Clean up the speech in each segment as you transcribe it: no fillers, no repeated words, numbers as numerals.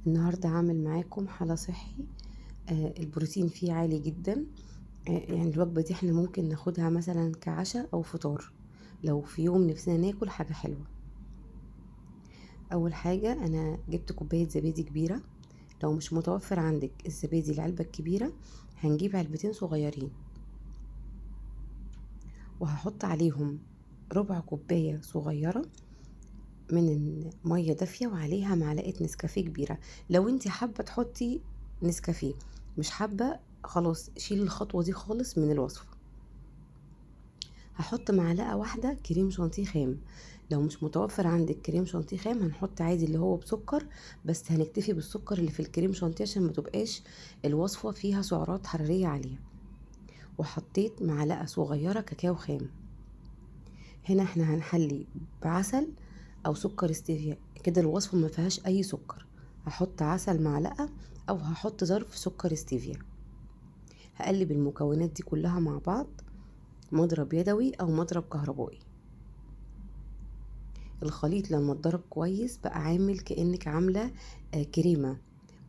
النهاردة هعمل معاكم حلا صحي. البروتين فيه عالي جدا. يعني الوجبة دي احنا ممكن ناخدها مثلا كعشاء او فطار لو في يوم نفسنا ناكل حاجة حلوة. اول حاجة انا جبت كوباية زبادي كبيرة. لو مش متوفر عندك الزبادي العلبة الكبيرة هنجيب علبتين صغيرين، وهحط عليهم ربع كوباية صغيرة من المية دافية وعليها معلقة نسكافيه كبيرة. لو انتي حابة تحطي نسكافيه، مش حابة خلاص شيل الخطوة دي خالص من الوصفة. هحط معلقة واحدة كريم شانتيه خام. لو مش متوفر عندك كريم شانتيه خام هنحط عادي اللي هو بسكر، بس هنكتفي بالسكر اللي في الكريم شانتيه عشان ما تبقاش الوصفة فيها سعرات حرارية عالية. وحطيت معلقة صغيرة كاكاو خام. هنا احنا هنحلي بعسل او سكر ستيفيا، كده الوصفة ما فيهاش اي سكر. هحط عسل معلقة او هحط ظرف سكر ستيفيا. هقلب المكونات دي كلها مع بعض مضرب يدوي او مضرب كهربائي. الخليط لما اتضرب كويس بقى عامل كأنك عاملة كريمة،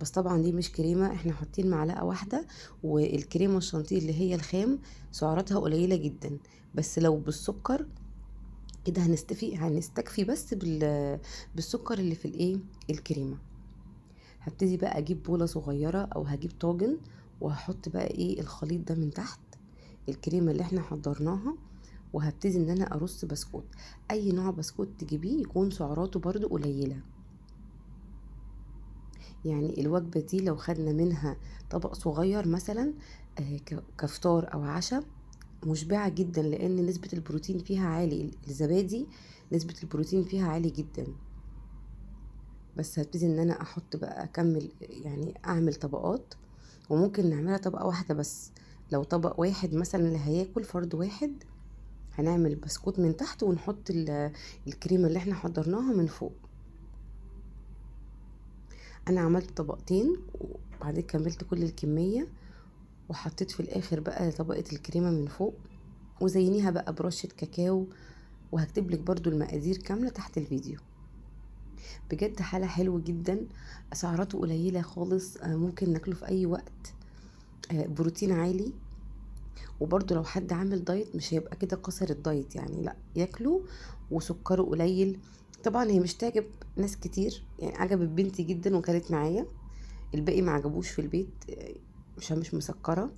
بس طبعا دي مش كريمة، احنا حاطين معلقة واحدة. والكريمة الشانتيه اللي هي الخام سعراتها قليلة جدا، بس لو بالسكر كده هنستكفي بس بالسكر اللي في الايه الكريمه. هبتدي بقى اجيب بوله صغيره او هجيب طاجن، وهحط بقى ايه الخليط ده من تحت الكريمه اللي احنا حضرناها. وهبتدي ان انا ارص بسكوت. اي نوع بسكوت تجيبيه يكون سعراته برضو قليله. يعني الوجبه دي لو خدنا منها طبق صغير مثلا كفطار او عشاء مشبعة جدا، لان نسبة البروتين فيها عالي. الزبادي نسبة البروتين فيها عالي جدا. بس هبتدي ان انا احط بقى اكمل، يعني اعمل طبقات. وممكن نعملها طبقة واحدة بس. لو طبق واحد مثلا اللي هياكل فرد واحد هنعمل بسكوت من تحت ونحط الكريمة اللي احنا حضرناها من فوق. انا عملت طبقتين وبعدين كملت كل الكمية، وحطيت في الاخر بقى طبقة الكريمة من فوق. وزينيها بقى برشة كاكاو، وهكتب لك برضو المقادير كاملة تحت الفيديو. بجد حالة حلو جدا، سعراته قليلة خالص، ممكن ناكله في اي وقت. بروتين عالي. وبرضو لو حد عامل دايت مش هيبقى كده كسر الدايت، يعني لا ياكله. وسكره قليل. طبعا هي مش تعجب ناس كتير، يعني عجبت بنتي جدا وكانت معايا. الباقي ما عجبوش في البيت عشان مش مسكرة.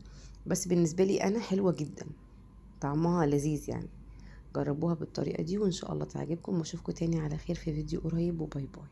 بس بالنسبة لي انا حلوة جدا، طعمها لذيذ يعني. جربوها بالطريقة دي وان شاء الله تعجبكم، واشوفكم تاني على خير في فيديو قريب، وباي باي.